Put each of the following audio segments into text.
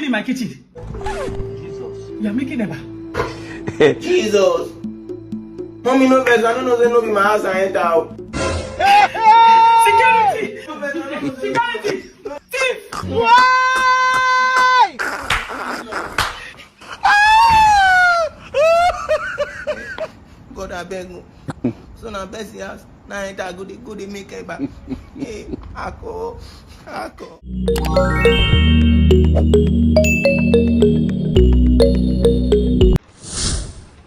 in my kitchen? Jesus. You are making Eba. Jesus. Mommy, no verse. I don't know they know in my house I enter out. Security! Security! Thief! Why? God, I beg you. So now best house. Now enter go they make it back. Hey, Ako.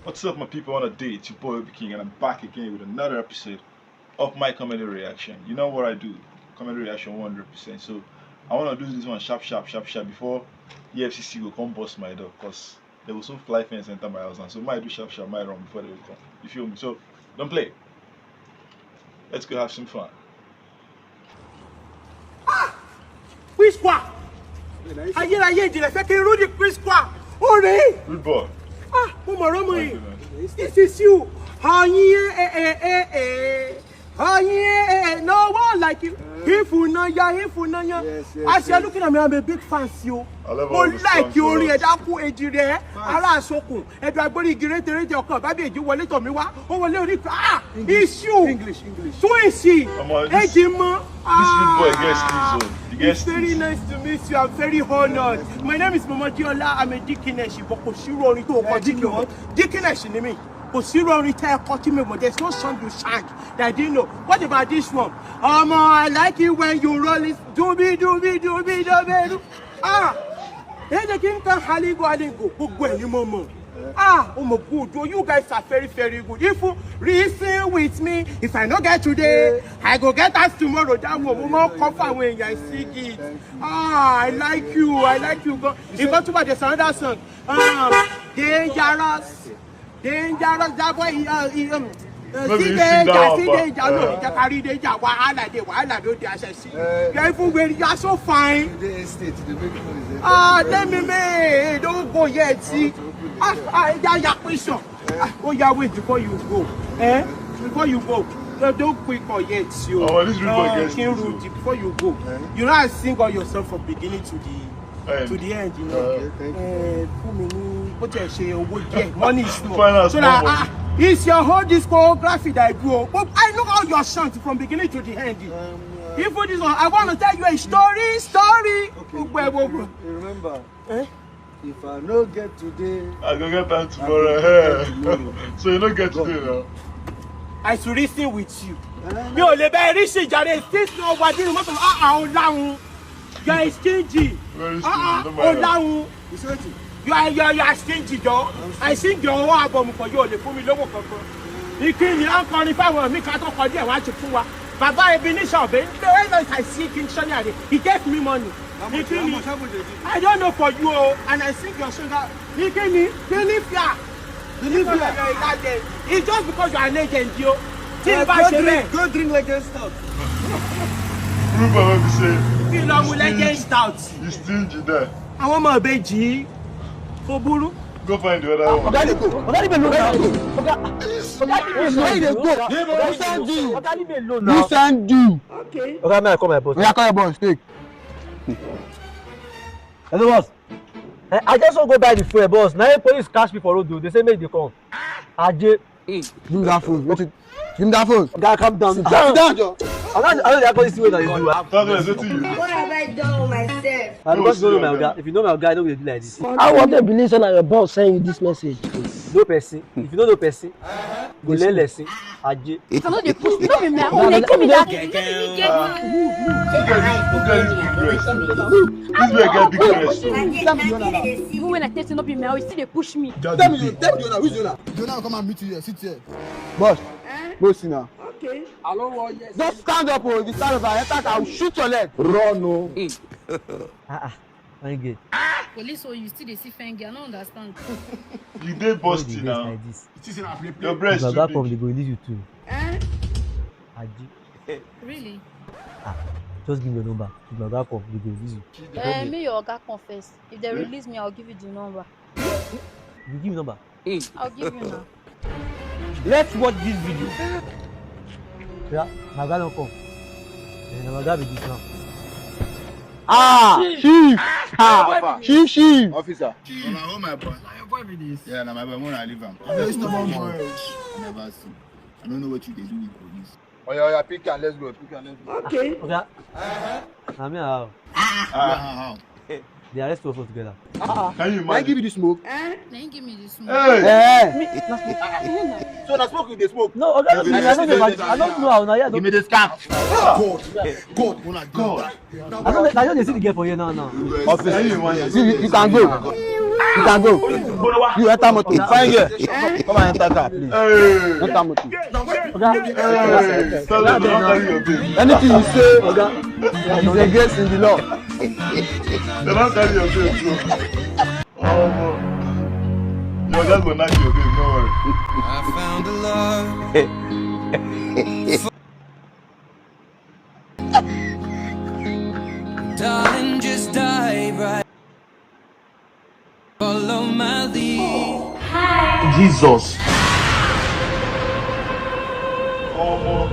What's up, my people on a day? It's your boy OBIKING, and I'm back again with another episode of my comedy reaction. You know what I do? Comedy reaction 100%. So I want to do this one sharp before EFCC will come bust my door, because they will soon fly fence enter my house, and so might do sharp, might run before they will come. You feel me? So don't play. Let's go have some fun. Which one? Ayé ìjìnlẹ̀ fẹ́ kí n rú di quiz squad. Ore. Good boy. Mo mọ̀ rọ́mọ yìí. This is you. No one like you. Ifunanya. As you're looking at me, I'm a big fan, you. Mo like you, orin ẹ̀dá kú èjì rẹ̀. Ara àsokùn. Ẹ̀dùn agbórí igi rétérété ọkàn. Bábí èjì wọlé tọ̀ mí wá. Ó wọlé orí. It's you. English. Twinsie. Èjì mọ́. This good boy gets this. It's very nice to meet you. I'm very honored. My name is Momojola. I'm a Dickinesh. But Dickinesh in me. There's no song you sang that I didn't know. What about this one? I like it when you roll it. Dooby. Then the king can go. Oh my good. You guys are very, very good. If you reason with me, if I don't get today, I go get us tomorrow. That will cover when I see it. I like you. You got to buy this another song. Dangerous, that boy, you are so fine. Let me don't go yet, see. Oh, yeah, wait before you go. Before you go. Don't quick or yet, you. Before you go. You know, I sing all yourself from beginning to the end, you know. Money is small. So that it's your whole discography that I do. But I know all your songs from beginning to the end. If this one, I want to tell you a story. Okay. Remember, if I don't get today, I go get time tomorrow. So you don't get today now. I should listen with you. Yo, le be reason jare this no wadi mo to Olahun. You are stingy. Olahun. You are stingy, Joe. I sing your whole album for you. They put me logo kankan. Ikin you don't qualify for me ka to ko die wa ti fún wa. Baba Ebenezer be. I see King Shani. He gave me money. I don't know for you, and I think your song. It's just because you are a legend, yo. Go drink legend stout. Remember what we say? You know, legend stout. You stingy there. I want my baby. For Buru. Go find the other one. You send you. Okay. Okay, man, call my boss. Yeah, call your boss. Take. Hello, boss. I just want to go buy the fuel, boss. Now police catch me for road. They say make they come. Aje. Give me that phone. Give me that phone. Guy, calm down. Sit down, Joe. I know the police way that you do. What have I done with myself? I don't know my guy. If you know my guy, don't be like this. I want to believe that your boss send you this message. No person. If you don't know person, go learn lesson. Aje. If I know they push me, don't be mad. Oh, they give me that. This way get big breast. Even when I tell you not be mad, you still they push me. Tell me, who's Jonah? Jonah, come and meet you here. Sit here. Boss. Boss now. Okay. Just stand up, oh. If you stand up, I will shoot your leg. Run, no. Thank you. Police, so you still they see Fengi. I don't understand. You did busty now. Like Your breast too too big. They go release you too. Aji. Really? Just give me your number. If my guy come, they go release you. May your guy confess. If they release me, I'll give you the number. You give me number. I'll give you now. Let's watch this video. Yeah, my guy don't come. And my guy be this now. Chief. Chief. Officer. Oh my boy. Your boy be this. Yeah, my boy wanna leave him. Very stubborn boy. Never seen. I don't know what you do with police. Oh yeah, pick and let's go. Okay. Okay. How? They arrest us together. Can you imagine? Can I give you the smoke? Then give me this smoke. Hey! So the smoke you dey smoke? No, okay. I don't know how. Now, Give me this cap. God. I don't see the girl for you now. Can you imagine? You can go. You can go. You enter motor. Fine girl. Come and enter car, please. Hey! Enter motor. Hey! Tell them don't carry your baby. Anything you say, is against in the law. They don't carry your baby, bro. Oh, you're just gonna knock your baby, don't worry. I found a love. Darling, just dive right. Follow my lead. Hi. Jesus. Oh,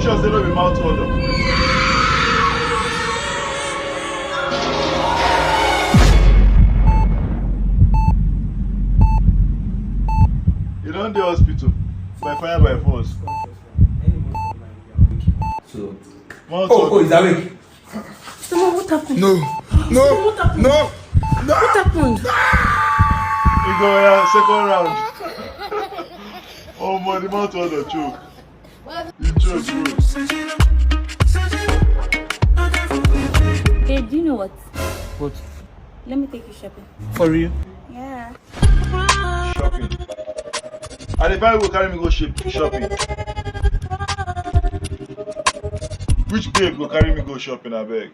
sure, they don't be mouth order. You don't do hospital by fire by force. So. Oh, is that weak? Someone, what happened? No. What happened? No. What happened? You go second round. Oh my, the mouth order choke. You choke, bro. Babe, do you know what? What? Let me take you shopping. For real? Yeah. Shopping. And if I will carry me go shopping. Which babe go carry me go shopping, I beg?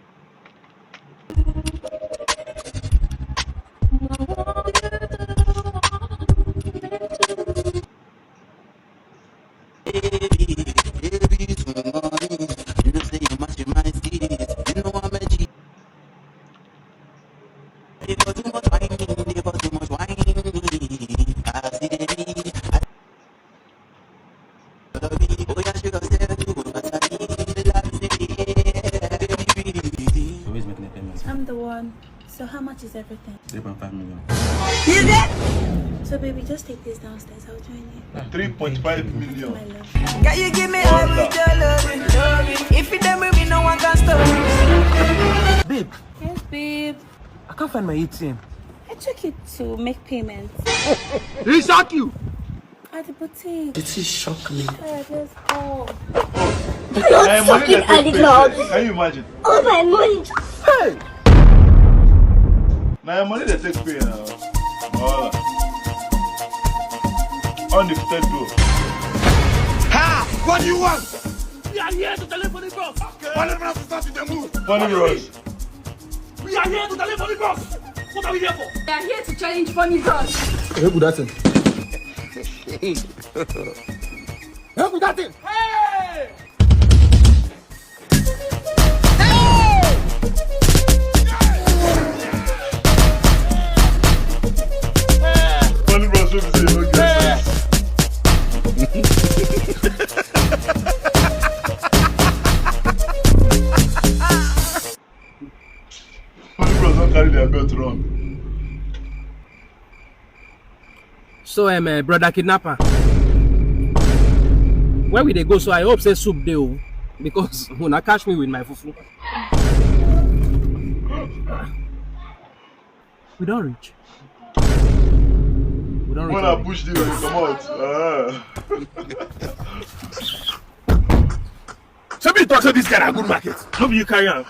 I'm the one. So how much is everything? 3.5 million. So baby, just take this downstairs. I'll join you. 3.5 million. My love. Can you give me all with your loving? If you done with me, no one can stop me. Babe, Yes, babe. I can't find my ATM. I took you to make payments He shock you. at the boutique. Did he shock me? Alright, let's go. Hey, money they take pay. Can you imagine? Oh my money. Hey. Now your money they take pay now. Oh. Undefeated bro. Ha! What do you want? We are here to telephone the boss. Whatever has to start with the move. Funnybros. We are here to telephone the boss. What are we here for? We are here to challenge Funnybros. Help with that thing. Help with that thing. Hey! Funnybros will say no get sense. Funnybros don't carry their belt wrong. So, brother kidnapper. Where will they go? So I hope say soup deal because when I catch me with my fufu. We don't reach. We don't reach. When I push the way, come out. Somebody talk to this guy at good market. No, you carry on.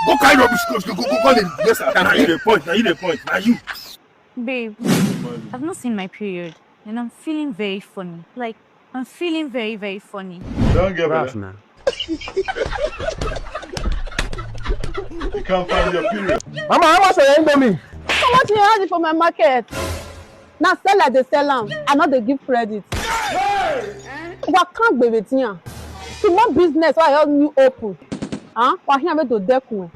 Go carry rubbish clothes. Go call him. Yes, sir. Now you the point. Now you the point. Now you. Babe, I've not seen my period and I'm feeling very funny. Like, I'm feeling very, very funny. Don't get better. man. You can't find your period. Mama, how much are you me? How much you have it for my market? Now sell like they sell them. I know they give credit. What can't be with you? Small business why help you open. Huh? Why here to dekun?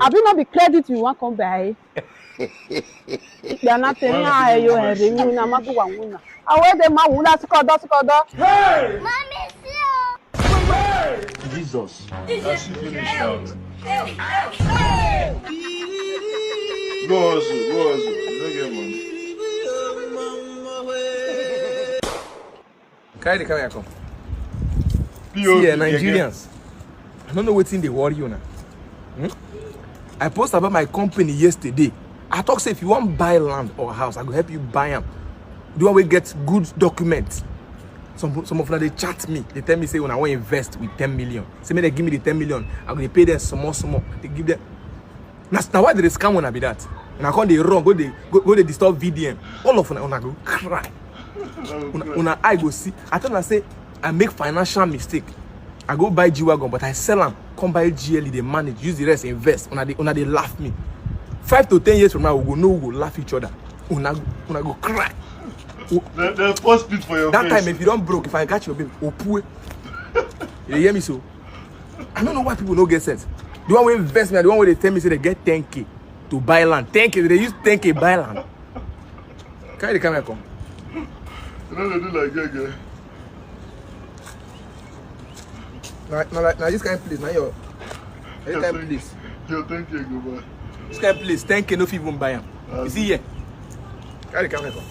Have you not be credit you want come by? They are not telling you have you na maku wanguna. Awe de ma wula sikodo. Mommy, Jesus. That's it finish now. Go hustle. You don't get money. Carry the camera, come. See, Nigerians. I don't know what's in the worry you now. I posted about my company yesterday. I talk say if you want to buy land or house, I will help you buy them. Do you want to get good documents? Some of them they chat me. They tell me say when I want to invest with 10 million. Say me they give me the 10 million. I'm going to pay them some more. They give them. Now why did they scam when I be that? And I can't they wrong. Go they disturb VDM. All of them I go cry. When I go see. I tell them I say I make financial mistake. I go buy G-Wagon, but I sell them. Come buy GLE, they manage, use the rest, invest. When they laugh me. 5 to 10 years from now, we go laugh each other. When I go cry. The first bit for your that face. time, if you don't broke, if I catch your baby, opue. You hear me so? I don't know why people don't get sense. The one who invest me, the one where they tell me say they get 10K to buy land. 10K, they use 10K buy land. Carry the camera come. You know they do like that. Now this kind of place, now your kind of place. Yo, 10K go buy. This kind of place, 10K no fit even buy them. You see here? Carry the camera come.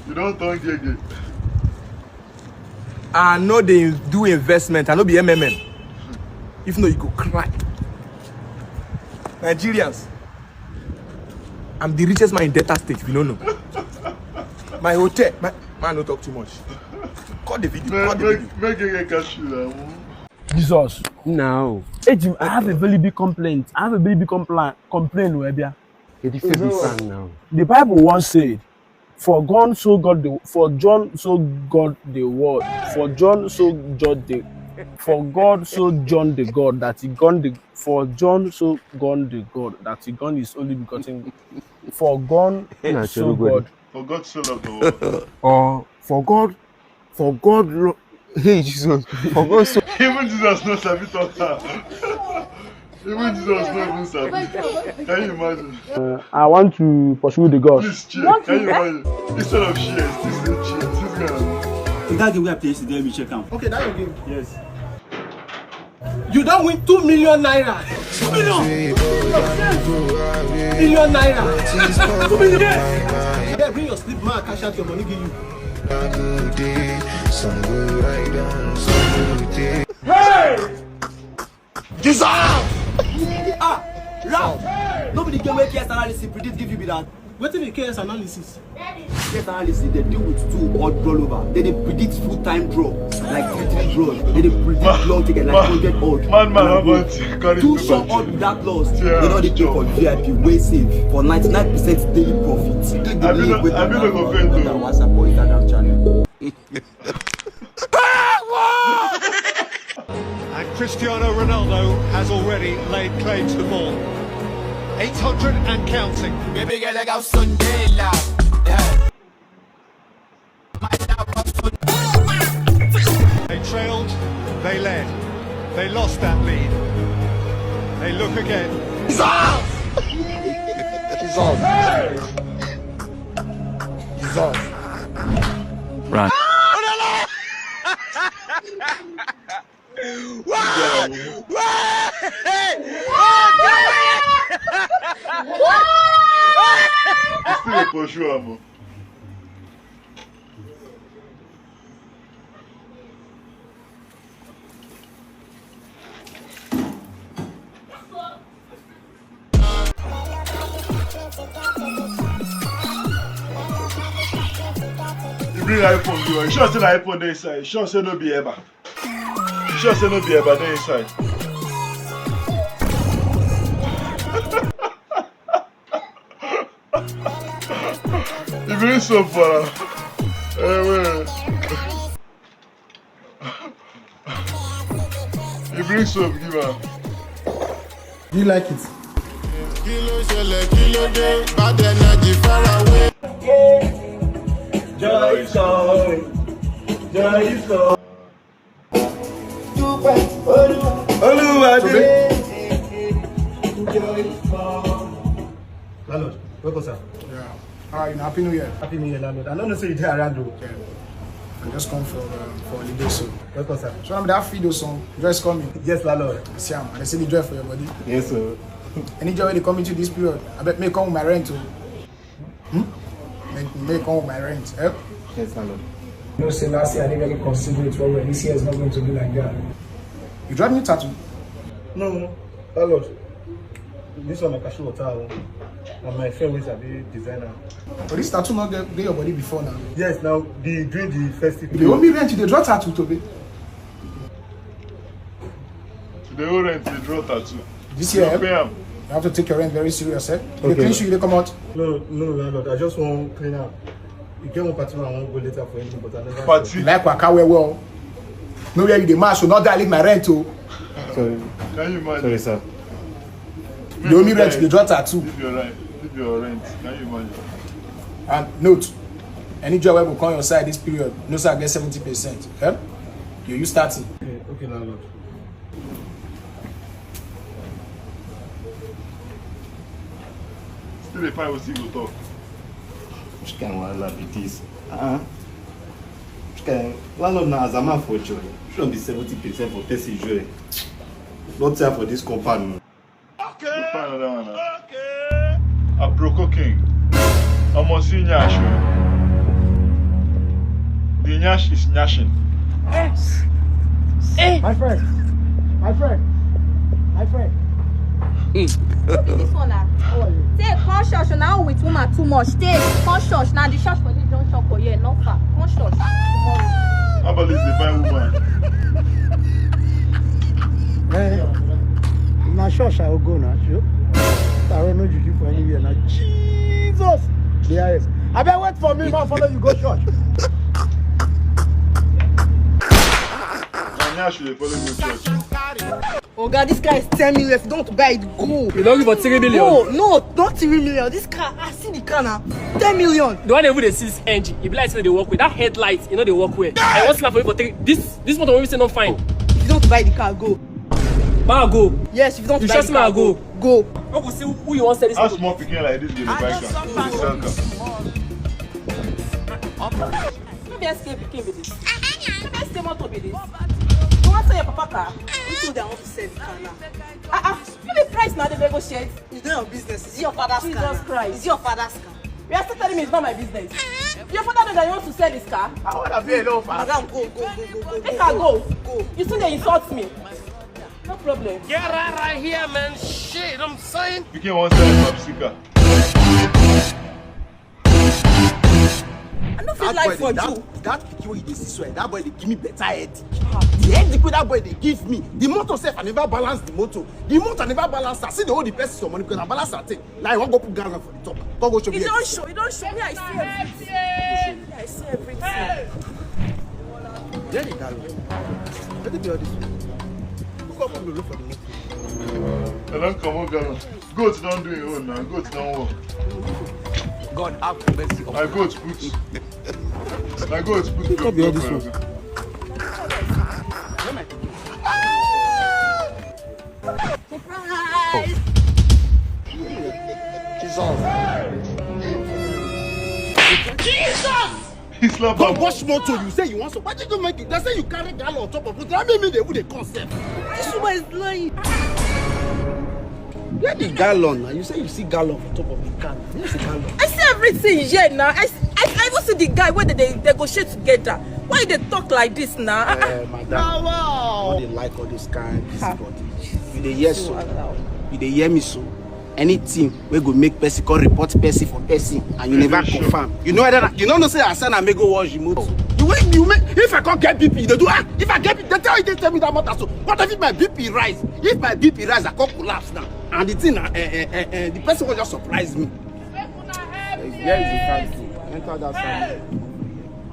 You don't turn gay. I know they do investment, I know be MMM. If not, you go cry. Nigerians, I'm the richest man in Delta State, if you don't know. My hotel, man, don't talk too much. Cut the video, Make it catch you now. Jesus. No. Hey Jim, I have a very big complaint. Complaint, Webia. The Bible once said, For John so God the world. For God so John the God that he gone the God that he gone his only begotten. For God so God. For God so loved the world. Or for God. Hey Jesus. For God so. Even Jesus knows Sabi talk. Even Jesus knows even Sabi. Can you imagine? I want to pursue the God. Please cheer. Can you imagine? Instead of cheers, this is cheers. This is gonna. In that game we are playing today, we check out. Okay, that's your game. Yes. You don't win 2 million naira. 2 million. Million naira. 2 million. Yeah, bring your sleep, man. Cash out your money, give you. Hey! Jesus! Ralph! Nobody can make KS analysis predict give you be that. What is the KS analysis? KS analysis, they deal with 2 odd rollover. They predict full-time draw, like 3 draws. They predict long ticket, like 100 odd. Man, how about 2 short odd without loss. They know they do for VIP, way safe, for 99% daily profit. I mean, go fail to WhatsApp or Instagram channel. And Cristiano Ronaldo has already laid claim to the ball. 800 and counting. They trailed, they led, they lost that lead. They look again. Jesus. Run. Still a pursue, amo. You bring iPhone, you sure say the iPhone dey inside. Sure say no be ever. Sure say no be ever dey inside. You bring soap for her. You bring soap, give her. Do you like it? Bad energy far away. Joy is coming. Joy is coming. Oluwa Landlord, welcome sir. Yeah. Alright, Happy New Year. Happy New Year, landlord. I don't know say you dey around though. I just come for holiday, so. Welcome, sir. So I'm that video song. Just coming. Yes, landlord. See, and I see the joy for your body. Yes, sir. Any joy when they come into this period, I bet me come with my rent too. May come with my rent. Eh? Yes, landlord. You know, say last year I didn't really consider it well. This year is not going to be like that. You drive me tattoo? No, landlord. This one I can show hotel. And my friend is a designer. But this tattoo not get your body before now. Yes, now during the festival. They owe me rent, they draw tattoo to be. They owe rent, they draw tattoo. This year, you have to take your rent very serious, eh? Okay. The clean shoe, they come out. No, landlord. I just want to clean up. You get one party, I won't go later for anything, but I never. Party. Like Waka well. No where you the match, so not dilate my rent too. Sorry. Can you imagine? Sorry, sir. The only rent, they draw tattoo. Leave your rent. Can you imagine? And note, any job will come on your side this period, no sir, get 70%. Eh? You starting. Okay, landlord. Still the fight was even talk. Which kind of wahala be this? Which kind of landlord now as a man for joy? Shouldn't be 70% for person joy. Not time for this compound. Okay. A broco king. I'm on see nyash. The nyash is nyashing. My friend. This one now. How are you? Take conscious now with woman too much. Take conscious now. The church for this don't talk for you. Not far. Conscious tomorrow. How about this? The fine woman. Now church I will go now. Sure. I don't know you for anywhere now. Jesus. Yes. I better wait for me. Man, follow you go church. Nyash will follow you to church. Oh God, this car is 10 million. If you don't buy it, go. You don't give for 3 million. No, not 3 million. This car, I see the car now. 10 million. The one they put the 6 engine. If you like, they work with that headlight. You know they work with. I want to for you for 3. This motor we say not fine. If you don't buy the car, go. Ma go. Yes, if you don't buy the car, go. Go. We will see who you want to sell this. How small picking like this get a bike car? Maybe I stay picking with this. Maybe I stay motor with this. You want to sell your papa car? You think they want to sell the car now? Feel the price now they negotiate. It's not your business. It's your father's car. Jesus Christ. It's your father's car. You are still telling me it's not my business. Your father knows that you want to sell this car. I want to be alone. Madam, go. Make her go. You think they insult me? No problem. Get right here, man. Shit, I'm saying. You can't want to sell a sticker. I don't feel like for you. That picky way they swear, that boy they give me better head. The head that boy they give me, the motor self I never balance the motor. The motor never balance. I see the whole the person some money because I balance that thing. Like I want to go put Ghana for the top. Don't go show me. You don't show me. I see everything. I see everything. Jenny, darling. Let me be all this. Look up and look for the motor. I don't come on, Ghana. Goats don't do it own now. Goats don't work. God have mercy upon my goats put. My goats put. Look up this one. Surprise! Jesus! He's not Don't wash motor. You say you want some. Why did you make it? They say you carry gallon on top of it. That mean they would a concept. This woman is lying. Where the gallon now? You say you see gallon on top of the car. Where's the gallon? I see everything here now. I even see the guy where they negotiate together. Why they talk like this now? Madam, wow. They like all this kind of busybody. You dey hear so? You dey hear me so? Anything we go make person call report person for person and you never confirm. You know that you don't know say I send and make go wash the motor. You make if I can't get BP, they do if I get BP, they tell me that matter. So what if my BP rise? If my BP rise, I can't collapse now. And the thing, the person will just surprise me. Where is the country? Enter that side.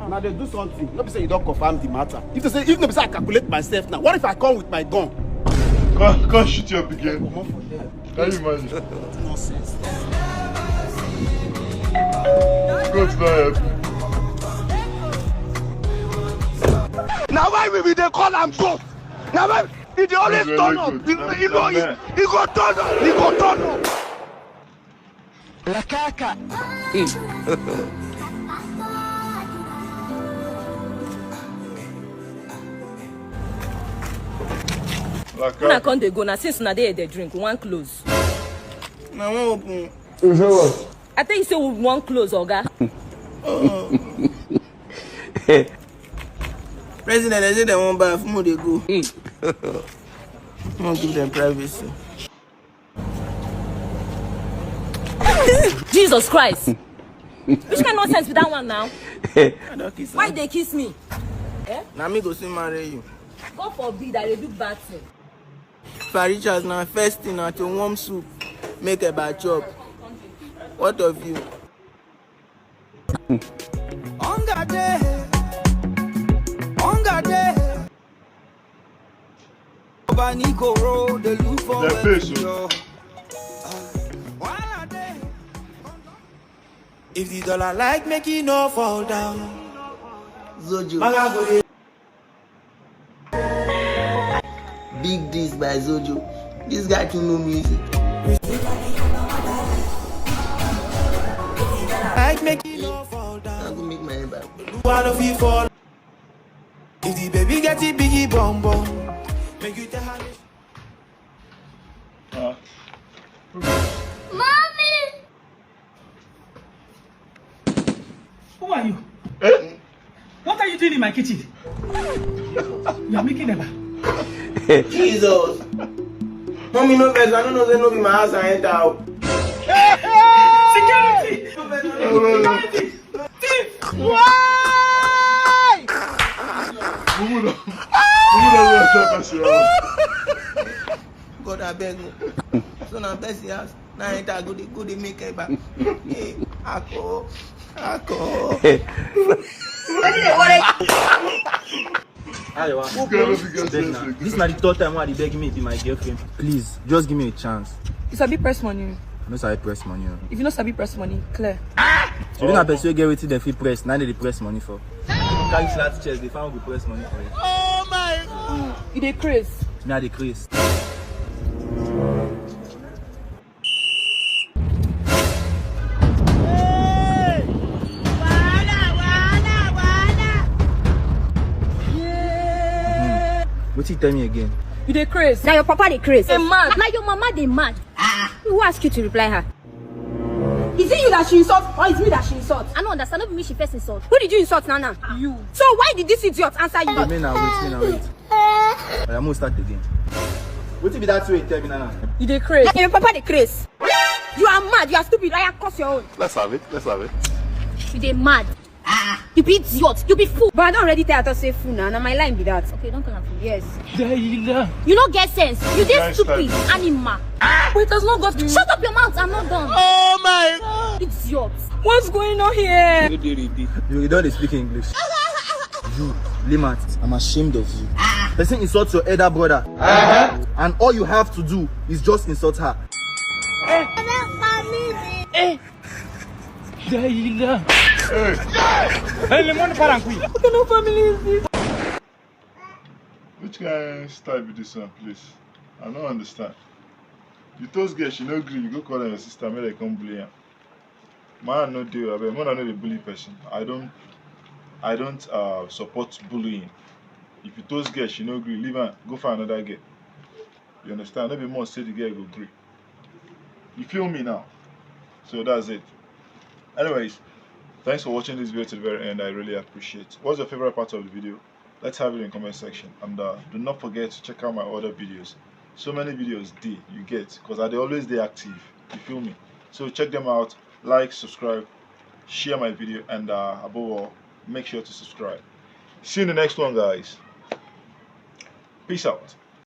Now they do something. Nobody say you don't confirm the matter. If they say nobody say I calculate myself now. What if I come with my gun? Can't shoot you up again. Can you imagine? Nonsense. God's not happy. Now why we they call him God? Now why he always turn up? He go turn up. He go turn up. La caca. When I come they go now since now they drink, one close. Now one open. You say what? I think you say we one close, Oga. President, I say they won't buy from they go. Won't give them privacy. Jesus Christ. Which kind of nonsense with that one now? Why they kiss me? Eh? Now me go see marry you. God forbid I do bad thing. Richards now first thing at your warm soup. Make a bad job. What of you? On God day. Nico road, the look for if the dollar like making no fall down. Zojo. Big D's by Zojo. This guy too know music. Like making no fall down. I'm gonna make my head back. One of you fall. If the baby get it biggie bum bum, make you tell her. Mommy! Who are you? Eh? What are you doing in my kitchen? You are making them. Jesus. Mommy, no vex. I don't know they know be my house and enter out. Security! Security! Thief! Why? God, I beg you. So now best house. Now enter go they make it back. Hey, Ako. This is not the third time why they beg me to be my girlfriend. Please, just give me a chance. You sabi press money. No sabi press money. If you no sabi press money, clear. So you not persuade get wetin dem fit press. Now they press money for. Carry flat chest, they found good press money for you. Oh my God! You dey craze. Me I dey craze. What you tell me again? You dey craze. Now your papa dey craze. They mad. Now your mama dey mad. Who asked you to reply her? Is it you that she insult or is me that she insult? I don't understand. Not me she first insult. Who did you insult, Nana? You. So why did this idiot answer you? Me now wait. I'm gonna start again. What be that way you tell me, Nana? You dey craze. Your papa dey craze. You are mad. You are stupid. I curse your own. Let's have it. You dey mad. You be idiot. You be fool. But I don't already tell her to say fool now. Now my line be that. Okay, don't call her fool. Yes. You don't get sense. You dey stupid. Animal. Wait, has not got. Shut up your mouth. I'm not done. Oh my God! Idiot. What's going on here? You don't speak English. You, Limat, I'm ashamed of you. Person insults your elder brother, and all you have to do is just insult her. What kind of family is this? Which kind of style be this one, please? I don't understand. You told girl she no agree, you go call her your sister, make her come bully her. Man no deal, man I know the bully person. I don't support bullying. If you told girl she no agree, leave her, go find another girl. You understand? Maybe more say the girl go agree. You feel me now? So that's it. Anyways, thanks for watching this video to the very end. I really appreciate it. What's your favorite part of the video? Let's have it in the comment section. And do not forget to check out my other videos. So many videos you get, because I always stay active. You feel me? So check them out. Like, subscribe, share my video, and above all, make sure to subscribe. See you in the next one, guys. Peace out.